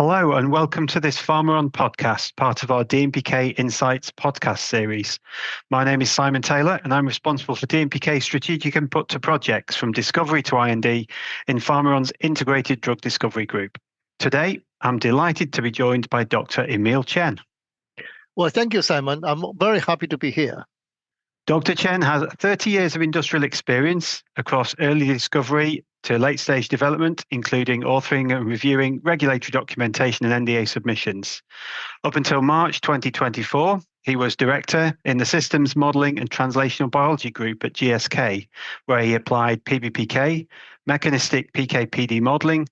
Hello and welcome to this Pharmaron podcast, part of our DMPK Insights podcast series. My name is Simon Taylor and I'm responsible for DMPK strategic input to projects from discovery to IND in Pharmaron's Integrated Drug Discovery Group. Today, I'm delighted to be joined by Dr. Emile Chen. Well, thank you, Simon. I'm very happy to be here. Dr. Chen has 30 years of industrial experience across early discovery to late-stage development, including authoring and reviewing regulatory documentation and NDA submissions. Up until March 2024, he was director in the Systems Modeling and Translational Biology Group at GSK, where he applied PBPK, mechanistic PKPD modeling,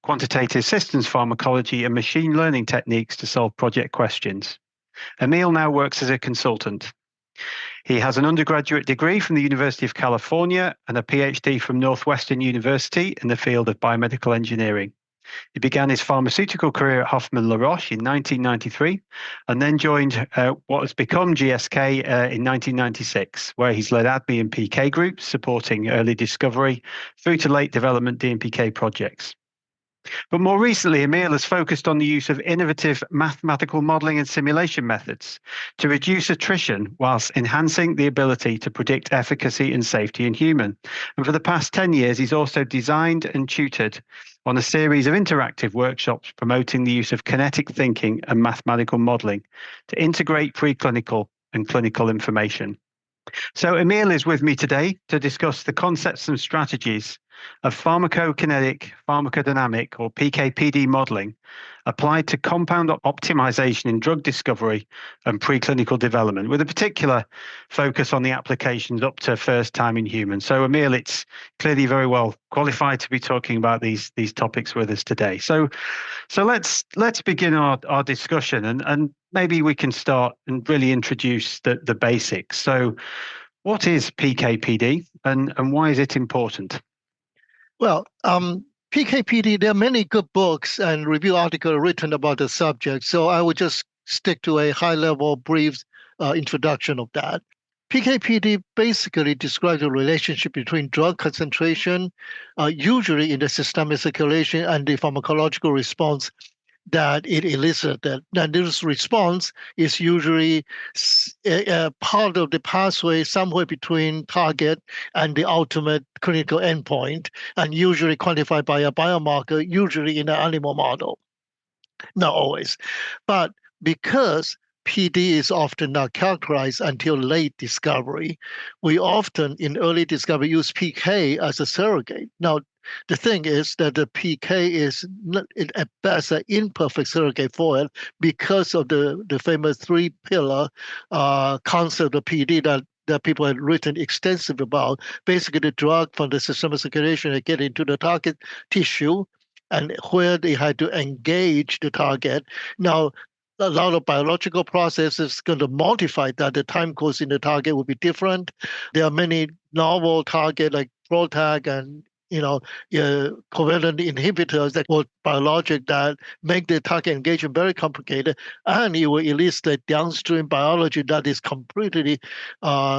quantitative systems pharmacology, and machine learning techniques to solve project questions. Emile now works as a consultant. He has an undergraduate degree from the University of California and a PhD from Northwestern University in the field of biomedical engineering. He began his pharmaceutical career at Hoffmann-La Roche in 1993 and then joined what has become GSK in 1996, where he's led ADME and PK groups supporting early discovery through to late development DMPK projects. But more recently, Emile has focused on the use of innovative mathematical modeling and simulation methods to reduce attrition whilst enhancing the ability to predict efficacy and safety in human. And for the past 10 years, he's also designed and tutored on a series of interactive workshops promoting the use of kinetic thinking and mathematical modeling to integrate preclinical and clinical information. So Emile is with me today to discuss the concepts and strategies of pharmacokinetic-pharmacodynamic or PKPD modeling applied to compound optimization in drug discovery and preclinical development, with a particular focus on the applications up to first time in humans. So Emile, it's clearly very well qualified to be talking about these topics with us today. So let's begin our discussion and maybe we can start and really introduce the basics. So what is PKPD and why is it important? Well, PKPD, there are many good books and review articles written about the subject, so I would just stick to a high-level, brief introduction of that. PKPD basically describes the relationship between drug concentration, usually in the systemic circulation, and the pharmacological response that it elicited. And this response is usually a part of the pathway somewhere between target and the ultimate clinical endpoint, and usually quantified by a biomarker, usually in an animal model. Not always. But because PD is often not characterized until late discovery, we often, in early discovery, use PK as a surrogate. Now, the thing is that the PK is at best an imperfect surrogate for it because of the famous three-pillar concept of PD that people had written extensively about. Basically, the drug from the systemic circulation had get into the target tissue, and where they had to engage the target. Now, a lot of biological processes going to modify that. The time course in the target will be different. There are many novel targets like PROTAC and covalent inhibitors that were biologic that make the target engagement very complicated, and it will elicit downstream biology that is completely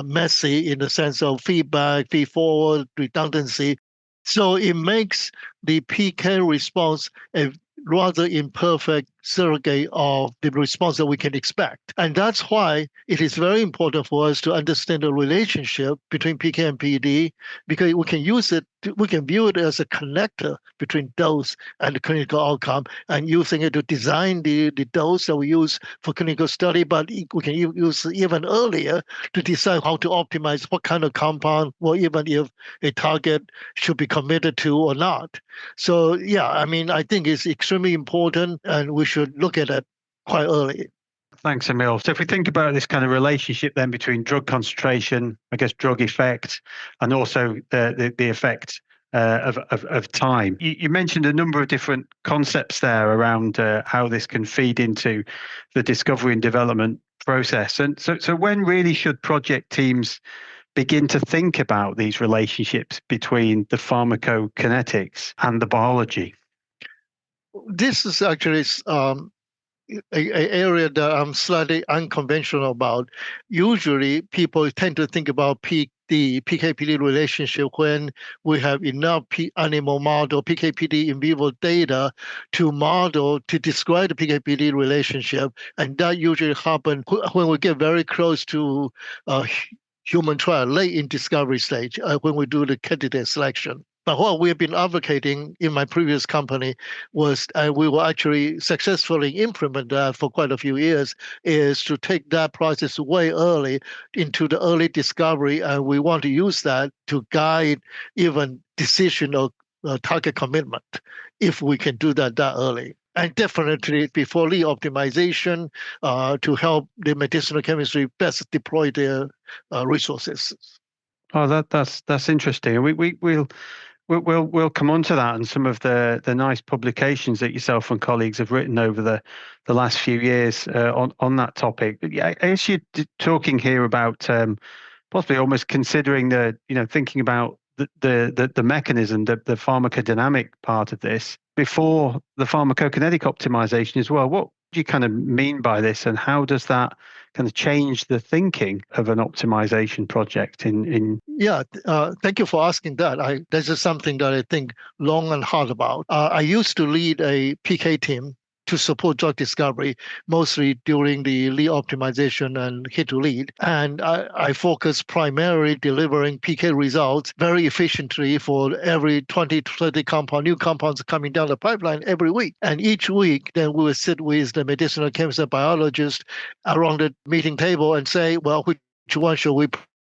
messy in the sense of feedback, feed-forward, redundancy. So it makes the PK response a rather imperfect surrogate of the response that we can expect. And that's why it is very important for us to understand the relationship between PK and PD, because we can use it, we can view it as a connector between dose and the clinical outcome, and using it to design the dose that we use for clinical study, but we can use it even earlier to decide how to optimize what kind of compound, or even if a target should be committed to or not. So yeah, I think it's extremely important, and we should look at it quite early. Thanks, Emile. So if we think about this kind of relationship then between drug concentration, I guess drug effect, and also the effect of time. You mentioned a number of different concepts there around how this can feed into the discovery and development process. And so when really should project teams begin to think about these relationships between the pharmacokinetics and the biology? This is actually a area that I'm slightly unconventional about. Usually, people tend to think about the PK/PD relationship when we have enough animal model PK/PD in vivo data to describe the PK/PD relationship, and that usually happens when we get very close to human trial, late in discovery stage, when we do the candidate selection. But what we've been advocating in my previous company was, and we will actually successfully implement that for quite a few years, is to take that process way early into the early discovery, and we want to use that to guide even decision of target commitment, if we can do that early. And definitely before lead optimization to help the medicinal chemistry best deploy their resources. Oh, that's interesting. We'll come on to that and some of the nice publications that yourself and colleagues have written over the last few years on that topic. But yeah, I guess you're talking here about possibly almost considering thinking about the mechanism, the pharmacodynamic part of this before the pharmacokinetic optimization as well. What do you kind of mean by this, and how does that kind of change the thinking of an optimization project Yeah, thank you for asking that. This is something that I think long and hard about. I used to lead a PK team to support drug discovery, mostly during the lead optimization and hit to lead. And I focus primarily delivering PK results very efficiently for every 20 to 30 new compounds coming down the pipeline every week. And each week, then we will sit with the medicinal chemist and biologist around the meeting table and say, well, which one should we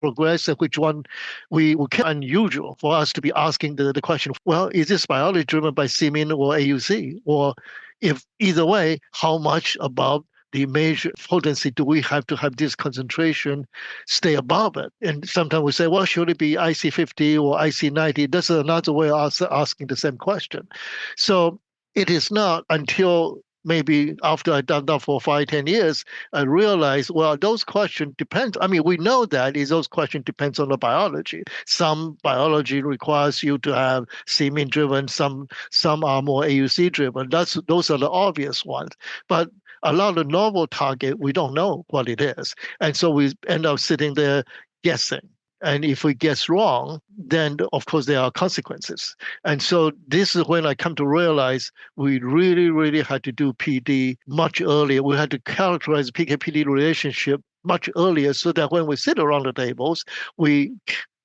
progress and which one we can. Unusual for us to be asking the question, well, is this biology driven by Cmin or AUC? Or if either way, how much above the major potency do we have to have this concentration stay above it? And sometimes we say, well, should it be IC50 or IC90? That's another way of asking the same question. So it is not until maybe after I've done that for 5-10 years, I realized, well, those questions depend. I mean, we know that those questions depends on the biology. Some biology requires you to have Cmin driven, some are more AUC driven. Those are the obvious ones. But a lot of novel target, we don't know what it is. And so we end up sitting there guessing. And if we guess wrong, then of course there are consequences. And so this is when I come to realize we really, really had to do PD much earlier. We had to characterize the PK/PD relationship much earlier so that when we sit around the tables, we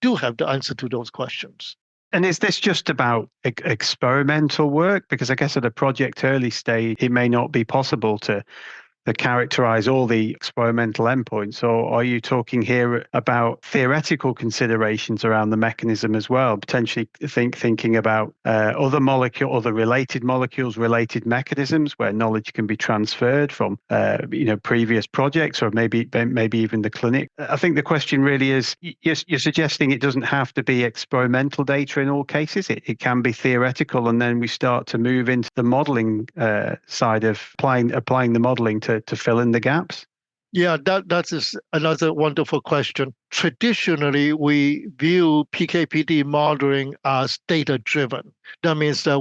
do have the answer to those questions. And is this just about experimental work? Because I guess at a project early stage, it may not be possible to characterize all the experimental endpoints, or are you talking here about theoretical considerations around the mechanism as well, potentially thinking about other related molecules, related mechanisms where knowledge can be transferred from previous projects or maybe even the clinic? I think the question really is, you're suggesting it doesn't have to be experimental data in all cases. It can be theoretical, and then we start to move into the modeling side of applying the modeling to fill in the gaps? Yeah, that's another wonderful question. Traditionally, we view PK/PD modeling as data-driven. That means that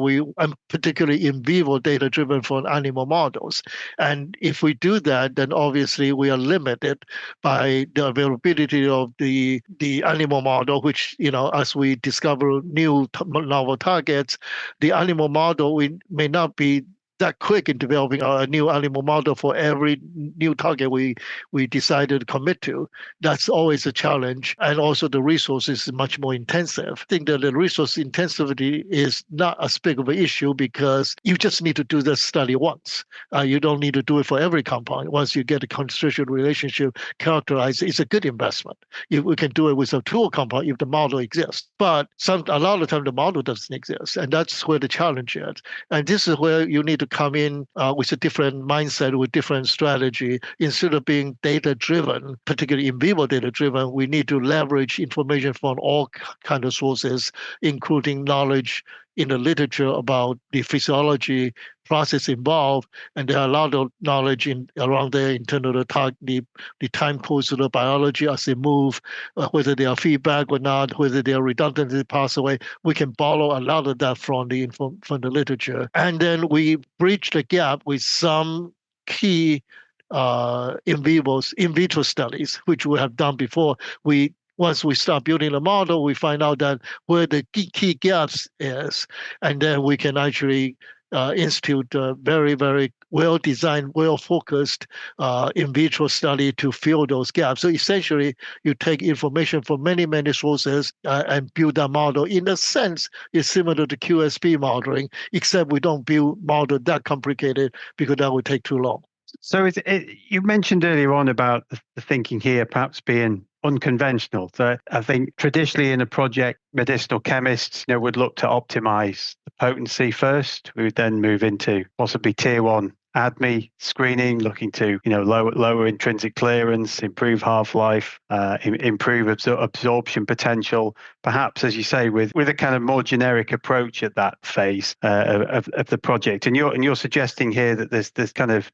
particularly in vivo data-driven for animal models. And if we do that, then obviously we are limited by the availability of the animal model, which, as we discover new novel targets, the animal model may not be that quick in developing a new animal model for every new target we decided to commit to. That's always a challenge. And also the resources is much more intensive. I think that the resource intensity is not as big of an issue because you just need to do the study once. You don't need to do it for every compound. Once you get a concentration relationship characterized, it's a good investment. We can do it with a tool compound if the model exists. But a lot of time the model doesn't exist. And that's where the challenge is. And this is where you need to come in with a different mindset, with different strategy. Instead of being data-driven, particularly in vivo data-driven, we need to leverage information from all kinds of sources, including knowledge in the literature about the physiology process involved. And there are a lot of knowledge around there in terms of the time course of the biology as they move, whether they are feedback or not, whether they are redundant as they pass away. We can borrow a lot of that from the literature. And then we bridge the gap with some key in vitro studies, which we have done before. Once we start building the model, we find out that where the key gaps is, and then we can actually institute a very, very well-designed, well-focused in vitro study to fill those gaps. So essentially, you take information from many, many sources and build that model. In a sense, it's similar to QSP modeling, except we don't build model that complicated because that would take too long. So you mentioned earlier on about the thinking here perhaps being unconventional. So I think traditionally in a project, medicinal chemists would look to optimize the potency first. We would then move into possibly tier 1 ADME screening, looking to lower intrinsic clearance, improve half-life, improve absorption potential. Perhaps, as you say, with a kind of more generic approach at that phase of the project. And you're suggesting here that there's kind of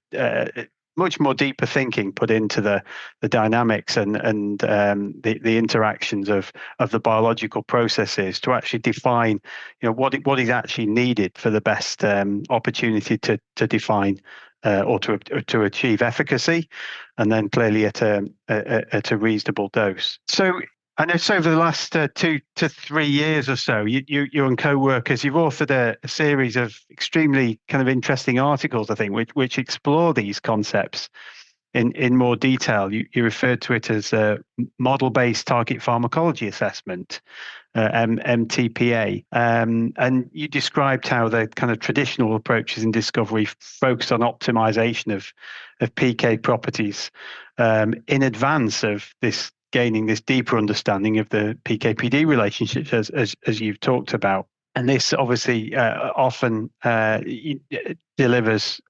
much more deeper thinking put into the dynamics and the interactions of the biological processes to actually define what is actually needed for the best opportunity to define or to achieve efficacy, and then clearly at a reasonable dose. So I know over the last 2 to 3 years or so, you and co-workers, you've authored a series of extremely kind of interesting articles, I think, which explore these concepts in more detail. You referred to it as model-based target pharmacology assessment, mTPA, and you described how the kind of traditional approaches in discovery focused on optimization of PK properties in advance of gaining this deeper understanding of the PK/PD relationships, as you've talked about. And this obviously often delivers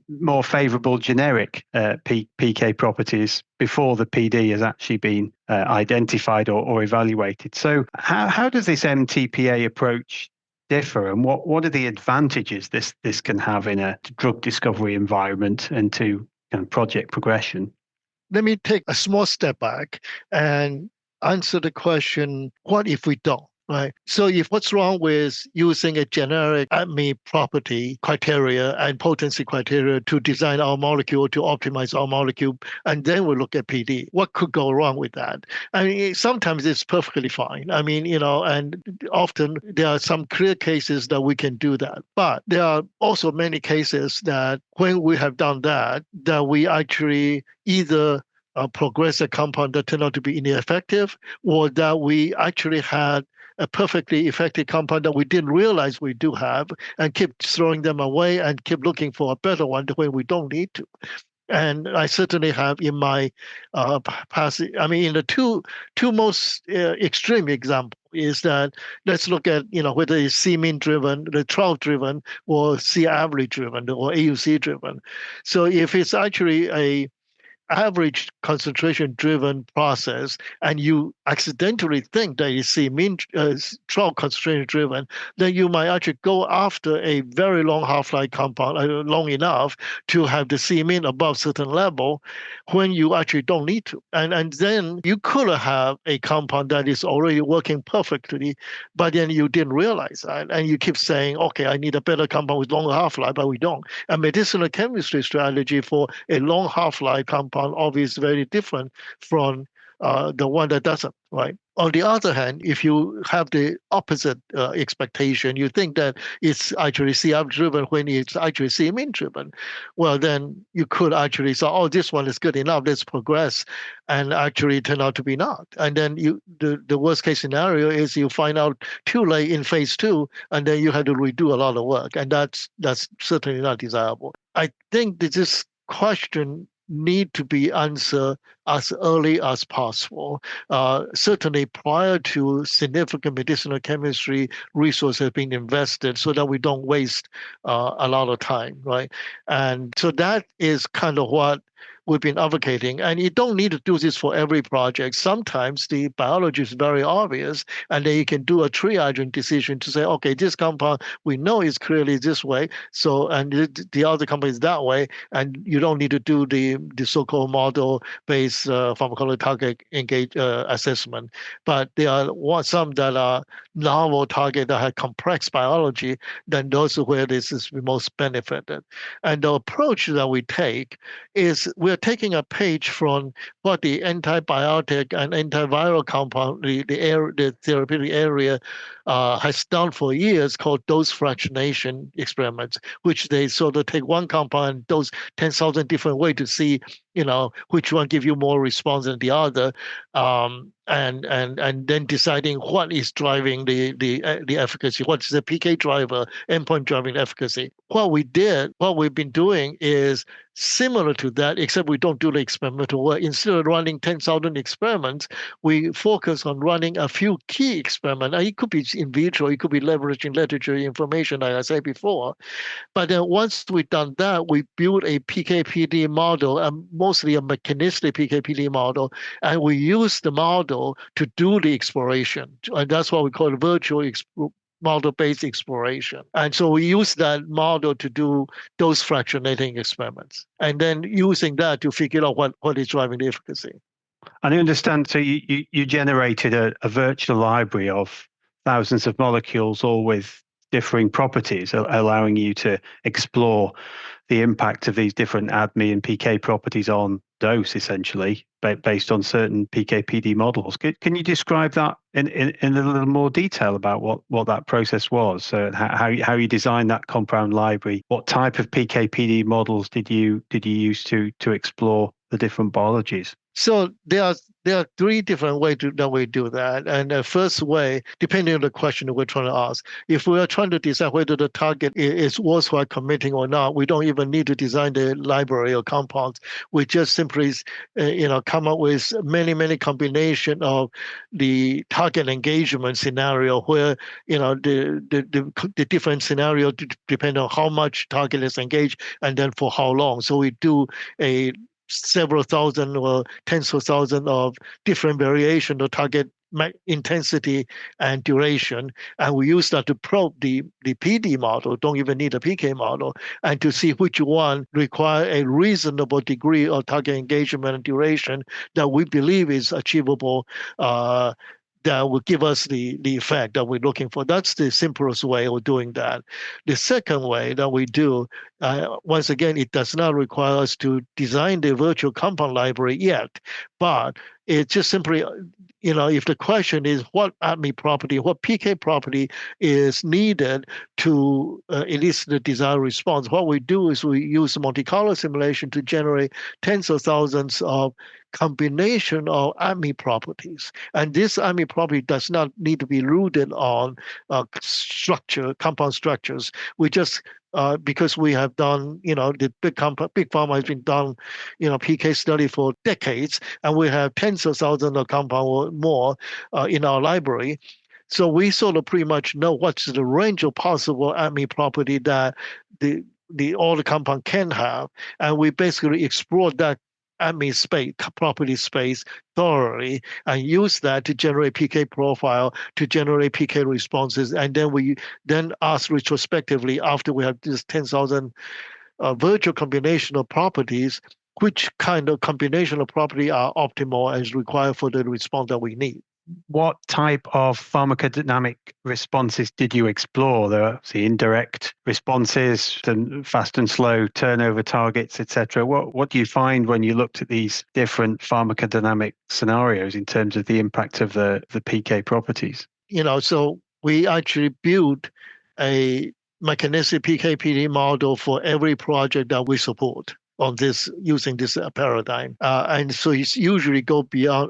more favorable generic PK properties before the PD has actually been identified or evaluated. So how does this mTPA approach differ, and what are the advantages this can have in a drug discovery environment and to kind of project progression? Let me take a small step back and answer the question, what if we don't? Right. So if what's wrong with using a generic ADME property criteria and potency criteria to design our molecule, to optimize our molecule, and then we look at PD, what could go wrong with that? I mean, sometimes it's perfectly fine. I mean, and often there are some clear cases that we can do that. But there are also many cases that when we have done that we actually either progress a compound that turned out to be ineffective, or that we actually had a perfectly effective compound that we didn't realize we do have, and keep throwing them away and keep looking for a better one when we don't need to. And I certainly have in my past, I mean, in the two most extreme example is that let's look at, whether it's C-mean driven, the trial driven, or C-average driven, or AUC driven. So if it's actually a average concentration driven process and you accidentally think that it's C-mean trial concentration driven, then you might actually go after a very long half-life compound, long enough to have the C-mean above certain level when you actually don't need to. And then you could have a compound that is already working perfectly, but then you didn't realize that. And you keep saying, okay, I need a better compound with longer half-life, but we don't. A medicinal chemistry strategy for a long half-life compound obviously very different from the one that doesn't, right? On the other hand, if you have the opposite expectation, you think that it's actually CF driven when it's actually C-mean driven, well, then you could actually say, oh, this one is good enough, let's progress, and actually turn out to be not. And then the worst case scenario is you find out too late in phase 2, and then you have to redo a lot of work, and that's certainly not desirable. I think that this question need to be answered as early as possible. Certainly prior to significant medicinal chemistry resources being invested, so that we don't waste a lot of time, right? And so that is kind of what we've been advocating. And you don't need to do this for every project. Sometimes the biology is very obvious, and then you can do a triaging decision to say, okay, this compound we know is clearly this way, so and the other compound is that way, and you don't need to do the so-called model-based pharmacology target engage assessment. But there are some that are novel target that have complex biology, then those are where this is most benefited. And the approach that we take is we're taking a page from what the antibiotic and antiviral compound, the therapeutic area has done for years, called dose fractionation experiments, which they sort of take one compound and dose 10,000 different ways to see, which one give you more response than the other, and then deciding what is driving the efficacy, what's the PK driver, endpoint driving efficacy. What we've been doing is similar to that, except we don't do the experimental work. Instead of running 10,000 experiments, we focus on running a few key experiments. It could be in vitro, it could be leveraging literature information, like I said before. But then once we've done that, we build a PKPD model, mostly a mechanistic PKPD model, and we use the model to do the exploration. And that's what we call a virtual model-based exploration. And so we use that model to do dose fractionating experiments, and then using that to figure out what is driving the efficacy. And I understand, so you generated a virtual library of thousands of molecules, all with differing properties, allowing you to explore the impact of these different ADME and PK properties on dose, essentially, based on certain PKPD models. Can you describe that in a little more detail about what that process was? So how you designed that compound library? What type of PKPD models did you use to explore the different biologies? So there are three different ways that we do that. And the first way, depending on the question that we're trying to ask, if we are trying to decide whether the target is worthwhile committing or not, we don't even need to design the library or compounds. We just simply, come up with many combination of the target engagement scenario where, the different scenario depend on how much target is engaged and then for how long. So we do several thousand or tens of thousands of different variation of target intensity and duration, and we use that to probe the PD model, don't even need a PK model, and to see which one require a reasonable degree of target engagement and duration that we believe is achievable, that will give us the effect that we're looking for. That's the simplest way of doing that. The second way that we do, once again, it does not require us to design the virtual compound library yet, but it's just simply, if the question is what ADME property, what PK property is needed to elicit the desired response, what we do is we use Monte Carlo simulation to generate tens of thousands of combination of ADME properties. And this ADME property does not need to be rooted on compound structures. We just because we have done, the big pharma has been done, PK study for decades, and we have tens of thousands of compounds or more in our library. So we sort of pretty much know what's the range of possible ADME property that all the compound can have, and we basically explore that ADME space, property space thoroughly, and use that to generate PK profile, to generate PK responses, and then we ask retrospectively, after we have this 10,000 virtual combination of properties, which kind of combination of property are optimal and is required for the response that we need. What type of pharmacodynamic responses did you explore? There are the indirect responses, and fast and slow turnover targets, etc. What do you find when you looked at these different pharmacodynamic scenarios in terms of the impact of the PK properties? So we actually built a mechanistic PK/PD model for every project that we support on this, using this paradigm. And so it's usually go beyond,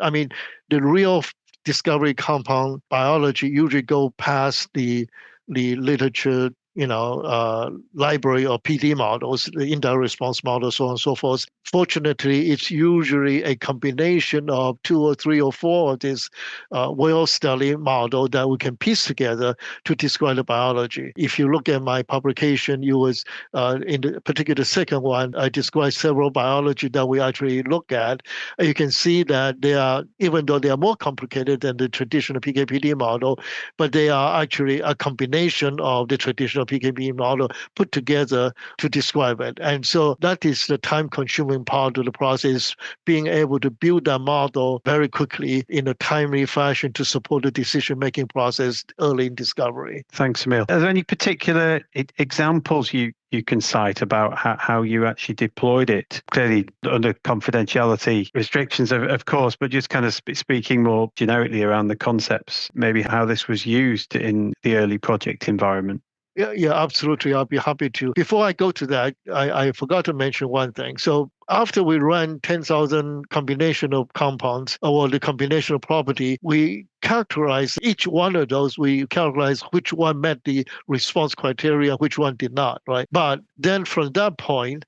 the real discovery compound biology usually go past the literature library of PD models, the indirect response model, so on and so forth. Fortunately, it's usually a combination of 2 or 3 or 4 of these well-studied models that we can piece together to describe the biology. If you look at my publication, in the particular second one, I described several biology that we actually look at. You can see that they are, even though they are more complicated than the traditional PKPD model, but they are actually a combination of the traditional PKPD model put together to describe it. And so that is the time-consuming part of the process, being able to build that model very quickly in a timely fashion to support the decision-making process early in discovery. Thanks, Emile. Are there any particular examples you can cite about how you actually deployed it? Clearly under confidentiality restrictions, of course, but just kind of speaking more generically around the concepts, maybe how this was used in the early project environment. Yeah, absolutely. I'll be happy to. Before I go to that, I forgot to mention one thing. So after we ran 10,000 combination of compounds or the combinational property, we characterize each one of those. We characterize which one met the response criteria, which one did not, right? But then from that point,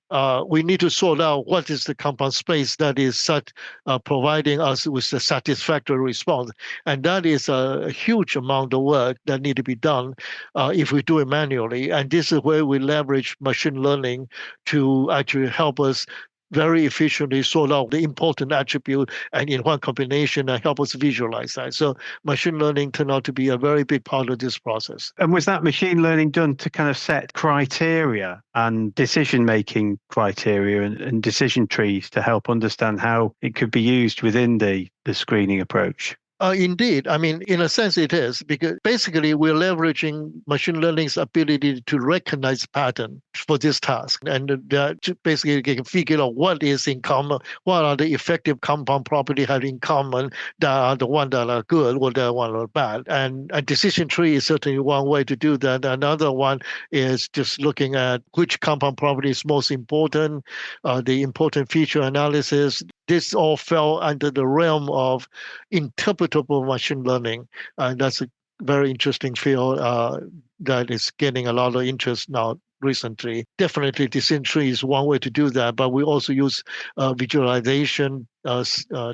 we need to sort out what is the compound space that is providing us with a satisfactory response. And that is a huge amount of work that need to be done if we do it manually. And this is where we leverage machine learning to actually help us very efficiently sort out the important attribute and in one combination and help us visualize that. So machine learning turned out to be a very big part of this process. And was that machine learning done to kind of set criteria and decision-making criteria and decision trees to help understand how it could be used within the screening approach? Indeed. I mean, in a sense, it is, because basically we're leveraging machine learning's ability to recognize pattern for this task. And basically you can figure out what is in common, what are the effective compound property have in common that are the ones that are good or the ones that are bad. And a decision tree is certainly one way to do that. Another one is just looking at which compound property is most important, the important feature analysis. This all fell under the realm of interpretable machine learning. And that's a very interesting field that is getting a lot of interest now recently. Definitely, decision tree is one way to do that, but we also use visualization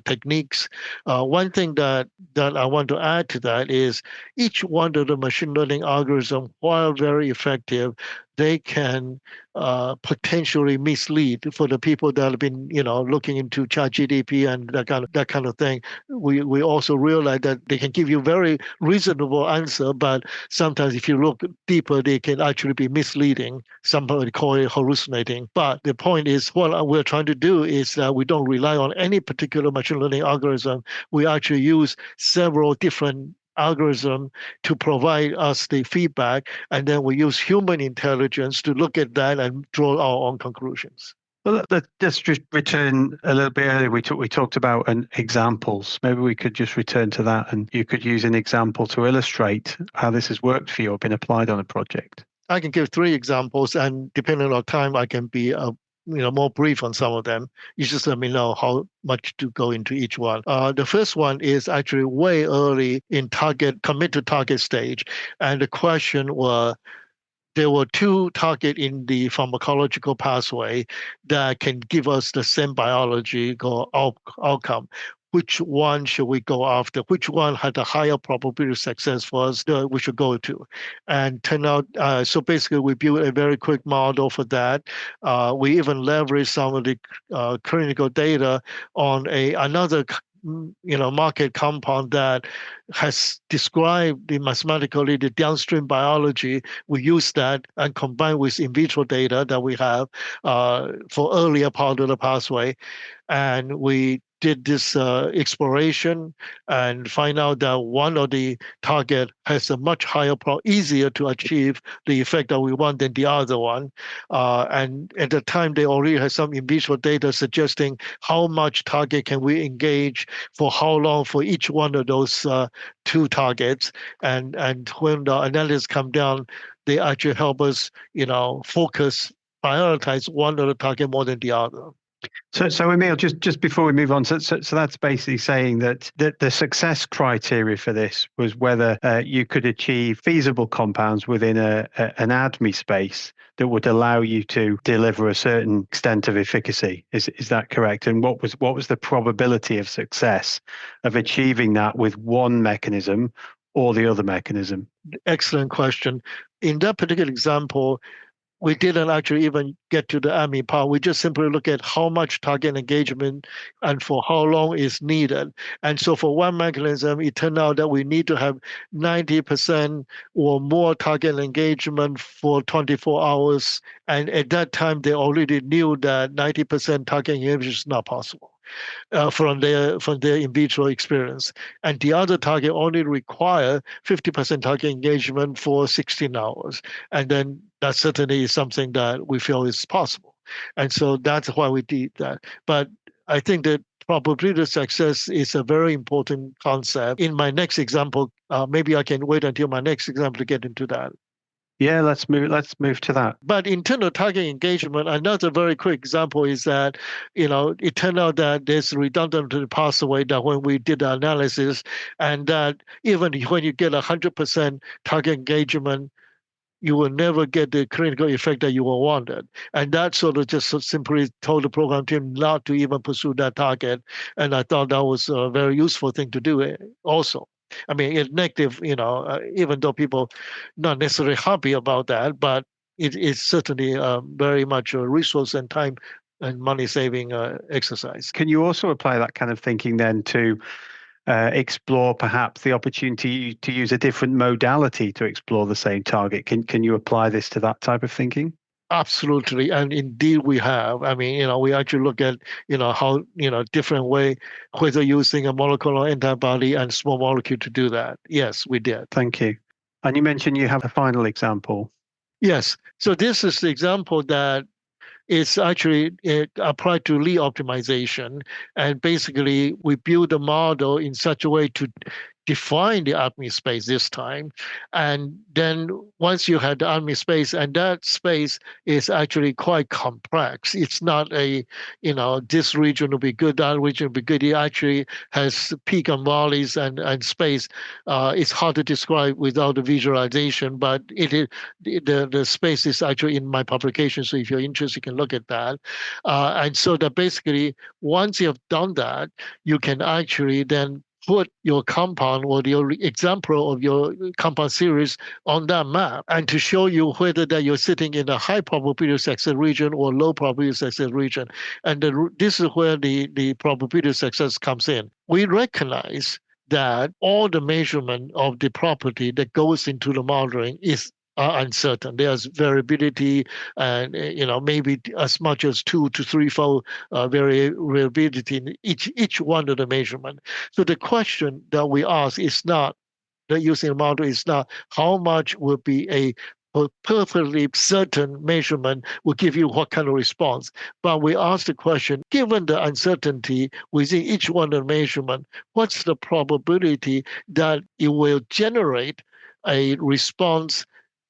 techniques. One thing that I want to add to that is each one of the machine learning algorithms, while very effective, they can potentially mislead. For the people that have been, looking into ChatGPT and that kind of thing, we also realize that they can give you very reasonable answer, but sometimes if you look deeper, they can actually be misleading. Somebody call it hallucinating. But the point is, what we're trying to do is that we don't rely on any particular machine learning algorithm. We actually use several different algorithm to provide us the feedback, and then we use human intelligence to look at that and draw our own conclusions. Well, let's just return a little bit earlier. We talked about examples. Maybe we could just return to that, and you could use an example to illustrate how this has worked for you or been applied on a project. I can give 3 examples, and depending on time, I can be more brief on some of them. You just let me know how much to go into each one. The first one is actually way early in commit to target stage. And the question was, there were 2 targets in the pharmacological pathway that can give us the same biological outcome. Which one should we go after? Which one had a higher probability of success for us that we should go to? And turn out, so basically we built a very quick model for that. We even leveraged some of the clinical data on another market compound that has described mathematically the downstream biology. We use that and combine with in vitro data that we have for earlier part of the pathway. And we did this exploration and find out that one of the target has a much higher, easier to achieve the effect that we want than the other one. And at the time, they already had some in vitro data suggesting how much target can we engage for how long for each one of those 2 targets. And when the analysis come down, they actually help us, focus, prioritize one of the target more than the other. So Emile, just before we move on, so that's basically saying that the success criteria for this was whether you could achieve feasible compounds within an ADME space that would allow you to deliver a certain extent of efficacy. Is that correct? And what was the probability of success of achieving that with one mechanism or the other mechanism? Excellent question. In that particular example, we didn't actually even get to the AMI part. We just simply look at how much target engagement and for how long is needed. And so for one mechanism, it turned out that we need to have 90% or more target engagement for 24 hours. And at that time, they already knew that 90% target engagement is not possible. From their in vitro experience. And the other target only require 50% target engagement for 16 hours. And then that certainly is something that we feel is possible. And so that's why we did that. But I think that probability of success is a very important concept. In my next example, maybe I can wait until my next example to get into that. Yeah, let's move to that. But in terms of target engagement, another very quick example is that, it turned out that there's redundant to the pathway that when we did the analysis, and that even when you get 100% target engagement, you will never get the clinical effect that you wanted. And that sort of just simply told the program team not to even pursue that target. And I thought that was a very useful thing to do also. I mean, it's negative, even though people not necessarily happy about that, but it is certainly very much a resource and time and money saving exercise. Can you also apply that kind of thinking then to explore perhaps the opportunity to use a different modality to explore the same target? Can you apply this to that type of thinking? Absolutely, and indeed we have. I mean, we actually look at, how, different way, whether using a monoclonal antibody and small molecule to do that. Yes, we did. Thank you. And you mentioned you have a final example. Yes. So this is the example that is actually applied to lead optimization. And basically, we build a model in such a way to define the ADME space this time. And then once you have the ADME space, and that space is actually quite complex. It's not this region will be good, that region will be good. It actually has peak and valleys and space. It's hard to describe without the visualization, but the space is actually in my publication. So if you're interested, you can look at that. And so that basically, once you have done that, you can actually then put your compound or your example of your compound series on that map, and to show you whether that you're sitting in a high probability of success region or low probability of success region. And this is where the probability of success comes in. We recognize that all the measurement of the property that goes into the modeling is uncertain. There's variability, and maybe as much as 2 to 3-fold variability in each one of the measurement. So the question that we ask is not that using a model is not how much will be a perfectly certain measurement will give you what kind of response. But we ask the question, given the uncertainty within each one of the measurement, what's the probability that it will generate a response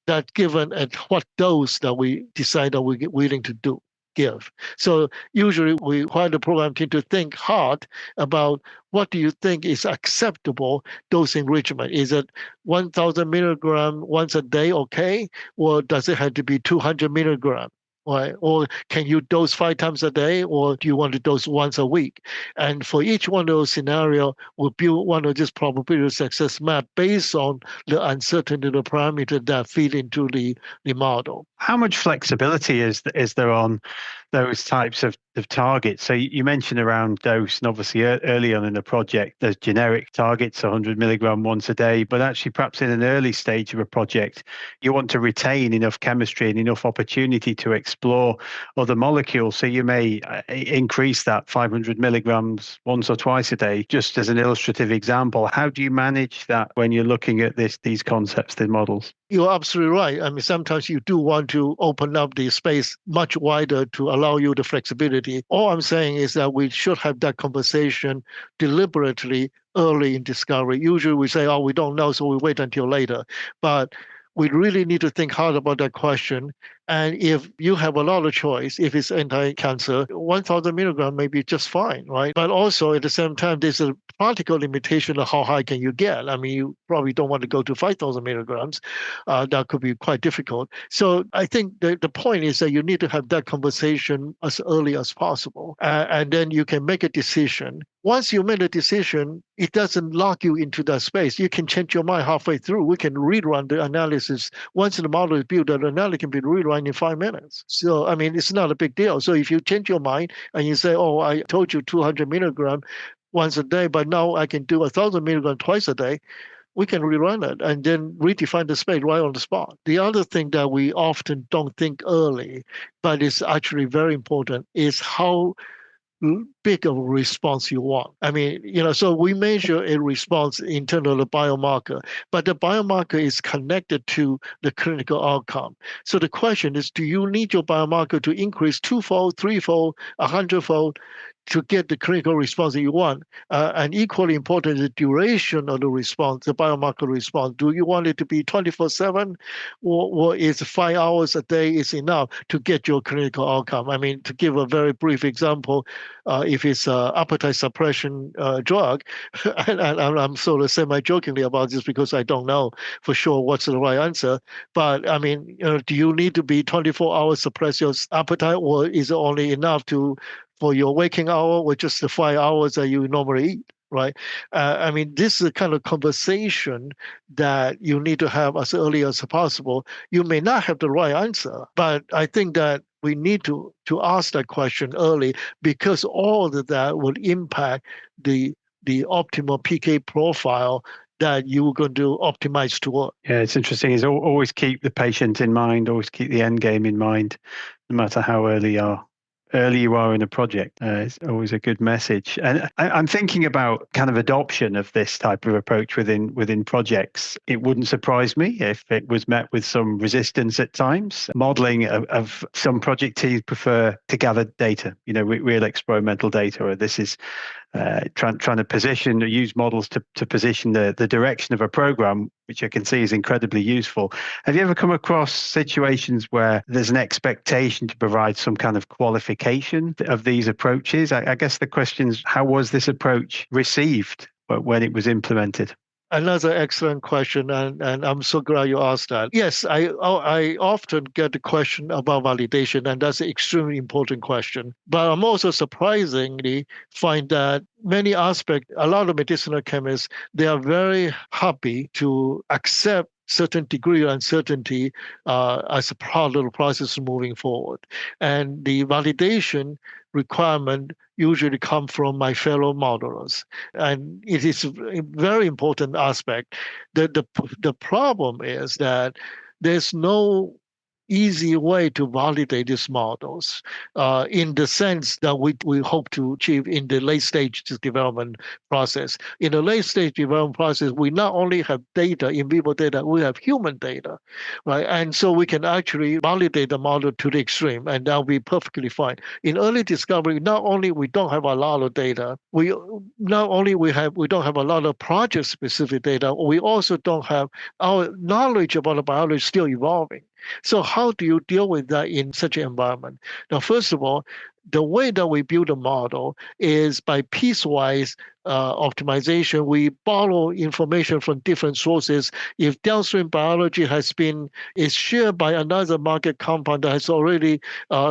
that given at what dose that we decide that we're willing to give. So usually we require the program team to think hard about what do you think is acceptable dosing regimen. Is it 1,000 milligram once a day okay? Or does it have to be 200 milligram? Right? Or can you dose 5 times a day, or do you want to dose once a week? And for each one of those scenarios, we'll build one of this probability of success map based on the uncertainty of the parameter that feed into the model. How much flexibility is there on those types of targets? So you mentioned around dose, and obviously early on in the project, there's generic targets, 100 milligram once a day, but actually perhaps in an early stage of a project, you want to retain enough chemistry and enough opportunity to explore other molecules. So you may increase that 500 milligrams once or twice a day, just as an illustrative example. How do you manage that when you're looking at these concepts, the models? You're absolutely right. I mean, sometimes you do want to open up the space much wider to allow you the flexibility. All I'm saying is that we should have that conversation deliberately early in discovery. Usually we say, we don't know, so we wait until later. But we really need to think hard about that question. And if you have a lot of choice, if it's anti-cancer, 1,000 milligram may be just fine, right? But also at the same time, there's a practical limitation of how high can you get. I mean, you probably don't want to go to 5,000 milligrams. That could be quite difficult. So I think the point is that you need to have that conversation as early as possible. And then you can make a decision. Once you make a decision, it doesn't lock you into that space. You can change your mind halfway through. We can rerun the analysis. Once the model is built, the analysis can be rerun in 5 minutes. So, I mean, it's not a big deal. So if you change your mind and you say, oh, I told you 200 milligram once a day, but now I can do 1,000 milligram twice a day, we can rerun it and then redefine the space right on the spot. The other thing that we often don't think early, but is actually very important, is how big of a response you want. I mean, so we measure a response in terms of the biomarker, but the biomarker is connected to the clinical outcome. So the question is, do you need your biomarker to increase twofold, threefold, 100-fold to get the clinical response that you want? And equally important is the duration of the response, the biomarker response. Do you want it to be 24/7, or is 5 hours a day is enough to get your clinical outcome? I mean, to give a very brief example, if it's an appetite suppression drug, and I'm sort of semi-jokingly about this because I don't know for sure what's the right answer, but I mean, do you need to be 24 hours suppress your appetite, or is it only enough for your waking hour, or just the 5 hours that you normally eat, right? I mean, this is the kind of conversation that you need to have as early as possible. You may not have the right answer, but I think that we need to ask that question early, because all of that will impact the optimal PK profile that you're going to optimize toward. Yeah, it's interesting. Is always keep the patient in mind, always keep the end game in mind, no matter how early you are in a project. It's always a good message. And I'm thinking about kind of adoption of this type of approach within projects. It wouldn't surprise me if it was met with some resistance at times. Modeling of some project teams prefer to gather data, real experimental data, or this is trying to use models to position the direction of a program, which I can see is incredibly useful. Have you ever come across situations where there's an expectation to provide some kind of qualification of these approaches? I guess the question is, how was this approach received when it was implemented? Another excellent question, and I'm so glad you asked that. Yes, I often get the question about validation, and that's an extremely important question. But I'm also surprisingly find that many aspects, a lot of medicinal chemists, they are very happy to accept certain degree of uncertainty as a part of the process moving forward. And the validation requirement usually come from my fellow modelers. And it is a very important aspect. The problem is that there's no easy way to validate these models in the sense that we hope to achieve in the late stage development process. In the late stage development process, we not only have data, in vivo data, we have human data, right? And so we can actually validate the model to the extreme, and that'll be perfectly fine. In early discovery, not only we don't have a lot of data, we don't have a lot of project-specific data, we also don't have our knowledge about the biology still evolving. So how do you deal with that in such an environment? Now, first of all, the way that we build a model is by piecewise optimization. We borrow information from different sources. If downstream biology is shared by another market compound that has already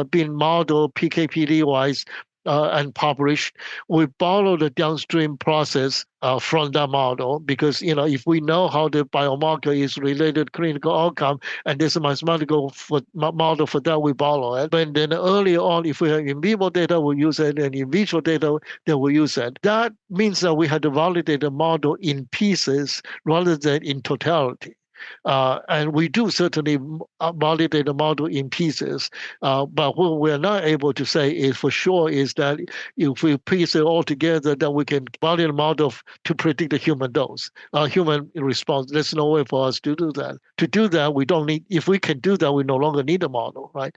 been modeled PKPD wise, and published, we borrow the downstream process from that model, because if we know how the biomarker is related to clinical outcome and there's a mathematical model for that, we borrow it. But then earlier on, if we have in vivo data, we'll use it, and in vitro data, then we'll use it. That means that we had to validate the model in pieces rather than in totality. And we do certainly validate the model in pieces, but what we're not able to say is for sure is that if we piece it all together, then we can validate the model to predict the human dose, human response. There's no way for us to do that. To do that, we don't need. If we can do that, we no longer need a model, right?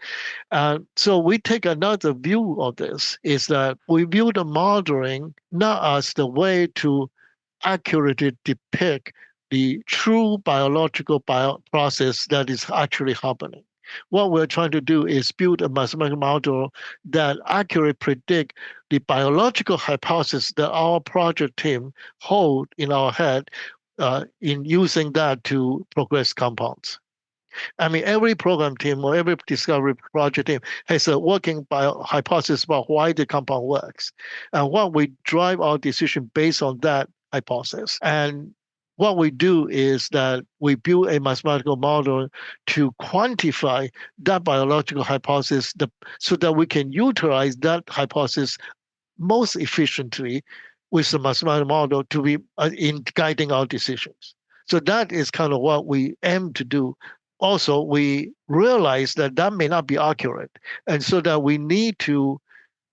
So we take another view of this, is that we view the modeling not as the way to accurately depict the true biological process that is actually happening. What we're trying to do is build a mathematical model that accurately predict the biological hypothesis that our project team hold in our head in using that to progress compounds. I mean, every program team or every discovery project team has a working hypothesis about why the compound works. And what we drive our decision based on that hypothesis. And what we do is that we build a mathematical model to quantify that biological hypothesis so that we can utilize that hypothesis most efficiently with the mathematical model to be in guiding our decisions. So that is kind of what we aim to do. Also, we realize that that may not be accurate, and so that we need to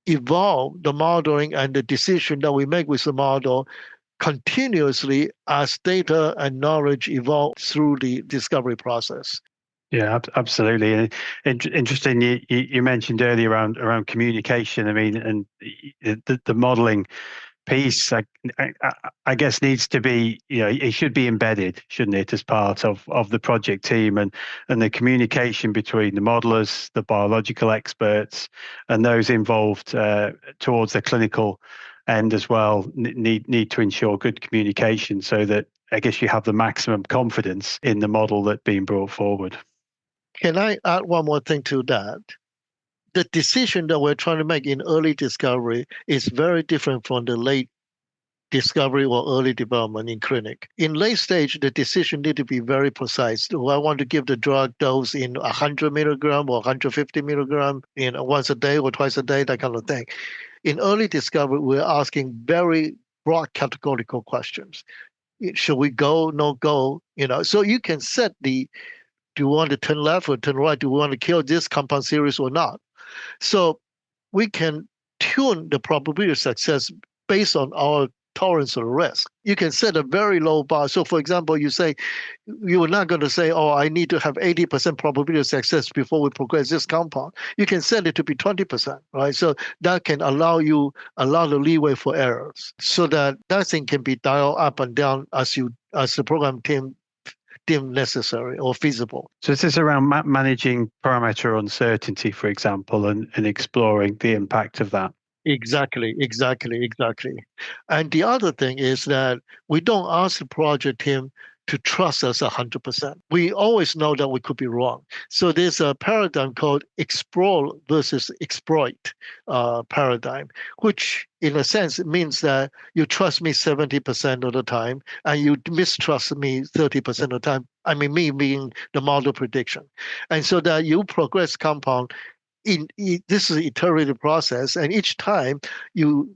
evolve the modeling and the decision that we make with the model continuously as data and knowledge evolve through the discovery process. Yeah, absolutely. And interesting. You mentioned earlier around communication. I mean, and the modeling piece, I guess, needs to be, it should be embedded, shouldn't it, as part of the project team, and the communication between the modelers, the biological experts, and those involved towards the clinical end as well need to ensure good communication so that I guess you have the maximum confidence in the model that's being brought forward. Can I add one more thing to that? The decision that we're trying to make in early discovery is very different from the late discovery or early development in clinic. In late stage, the decision need to be very precise. Do I want to give the drug dose in 100 milligram or 150 milligram, once a day or twice a day, that kind of thing. In early discovery, we're asking very broad categorical questions. Should we go, no go? So you can set do you want to turn left or turn right? Do we want to kill this compound series or not? So we can tune the probability of success based on our tolerance of risk. You can set a very low bar. So for example, you say, you're not going to say, I need to have 80% probability of success before we progress this compound. You can set it to be 20%, right? So that can allow you a lot of leeway for errors so that thing can be dialed up and down as the program team deemed necessary or feasible. So this is around managing parameter uncertainty, for example, and exploring the impact of that. Exactly. And the other thing is that we don't ask the project team to trust us 100%. We always know that we could be wrong. So there's a paradigm called explore versus exploit paradigm, which in a sense means that you trust me 70% of the time and you mistrust me 30% of the time. I mean, me being the model prediction. And so that you progress compound this is an iterative process, and each time you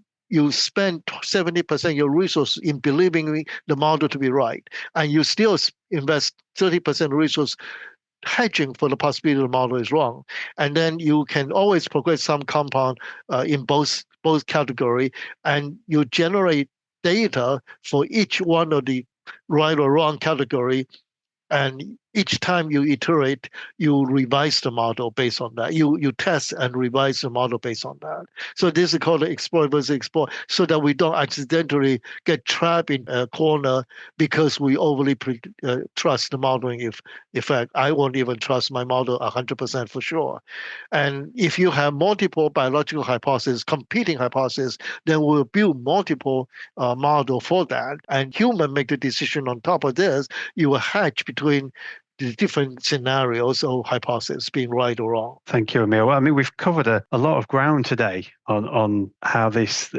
spend 70% of your resource in believing the model to be right, and you still invest 30% resource hedging for the possibility the model is wrong. And then you can always progress some compound in both category, and you generate data for each one of the right or wrong category. And each time you iterate, you revise the model based on that. You test and revise the model based on that. So this is called exploit versus exploit, so that we don't accidentally get trapped in a corner because we overly trust the modeling. In fact, I won't even trust my model 100% for sure. And if you have multiple biological hypotheses, competing hypotheses, then we'll build multiple model for that. And human make the decision on top of this. You will hatch between the different scenarios or hypotheses being right or wrong. Thank you, Emile. Well, I mean, we've covered a lot of ground today on how this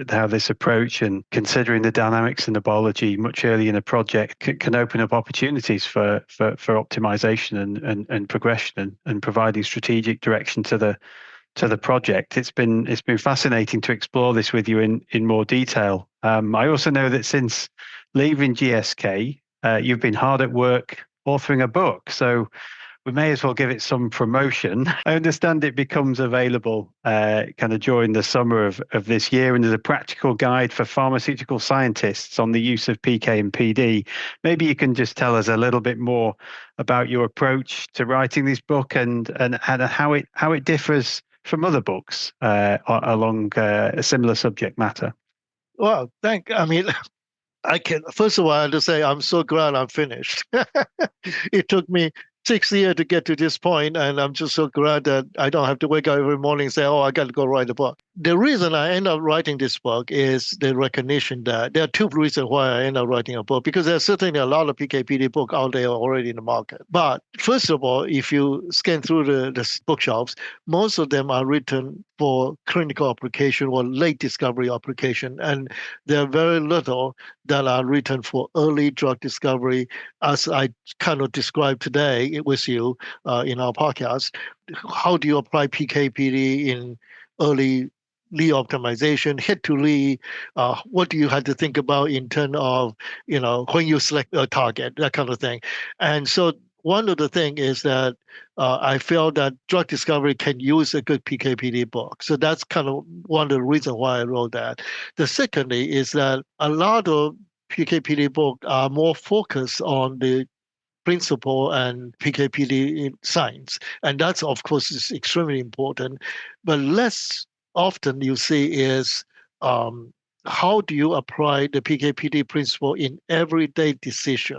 approach and considering the dynamics and the biology much early in a project can open up opportunities for optimization and progression and providing strategic direction to the project. It's been fascinating to explore this with you in more detail. I also know that since leaving GSK, you've been hard at work authoring a book, so we may as well give it some promotion. I understand it becomes available kind of during the summer of this year, and there's a practical guide for pharmaceutical scientists on the use of PK and PD. Maybe you can just tell us a little bit more about your approach to writing this book and how it differs from other books along a similar subject matter. Well, I can, first of all, I have to say I'm so glad I'm finished. It took me 6 years to get to this point, and I'm just so glad that I don't have to wake up every morning and say, oh, I got to go write a book. The reason I end up writing this book is the recognition that there are two reasons why I end up writing a book, because there's certainly a lot of PKPD books out there already in the market. But first of all, if you scan through the bookshelves, most of them are written for clinical application or late discovery application, and there are very little that are written for early drug discovery, as I kind of described today with you in our podcast. How do you apply PKPD in early Lee optimization, hit to Lee? What do you have to think about in terms of, when you select a target, that kind of thing. And so one of the things is that I feel that drug discovery can use a good PKPD book. So that's kind of one of the reasons why I wrote that. The secondly is that a lot of PKPD books are more focused on the principle and PKPD in science. And that's, of course, is extremely important. But less often you see is how do you apply the PKPD principle in everyday decision?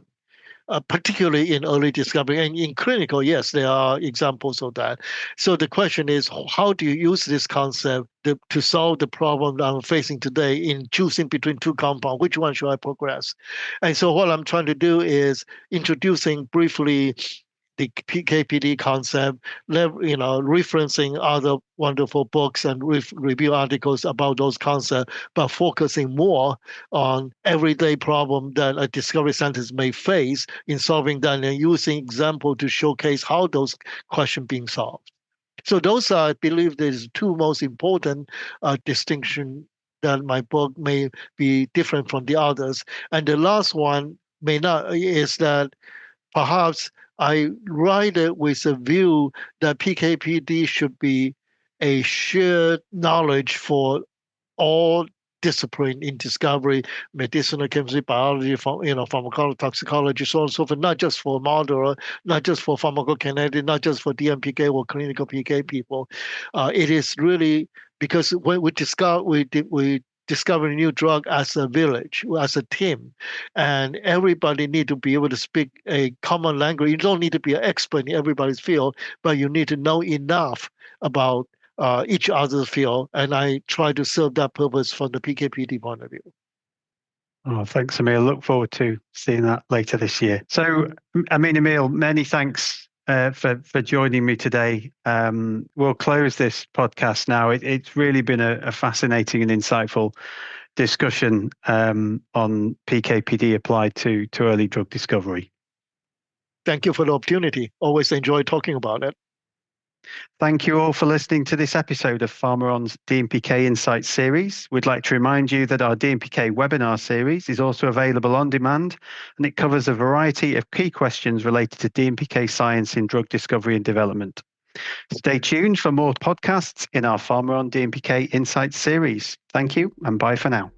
Particularly in early discovery and in clinical, yes, there are examples of that. So the question is, how do you use this concept to solve the problem that I'm facing today in choosing between two compounds? Which one should I progress? And so what I'm trying to do is introducing briefly the PKPD concept, referencing other wonderful books and review articles about those concepts, but focusing more on everyday problem that a discovery scientist may face in solving that, and using example to showcase how those questions being solved. So those are, I believe, the two most important distinction that my book may be different from the others. And the last one may not, is that perhaps I write it with a view that PKPD should be a shared knowledge for all discipline in discovery, medicinal chemistry, biology, pharmacology, toxicology, so on and so forth, not just for model, not just for pharmacokinetic, not just for DMPK or clinical PK people. It is really because when we discover a new drug as a village, as a team, and everybody need to be able to speak a common language. You don't need to be an expert in everybody's field, but you need to know enough about each other's field, and I try to serve that purpose from the PKPD point of view. Oh, thanks, Emile. Look forward to seeing that later this year. So, Emile, many thanks for joining me today. We'll close this podcast now. It's really been a fascinating and insightful discussion on PKPD applied to early drug discovery. Thank you for the opportunity. Always enjoy talking about it. Thank you all for listening to this episode of Pharmaron's DMPK Insights series. We'd like to remind you that our DMPK webinar series is also available on demand, and it covers a variety of key questions related to DMPK science in drug discovery and development. Stay tuned for more podcasts in our Pharmaron DMPK Insights series. Thank you, and bye for now.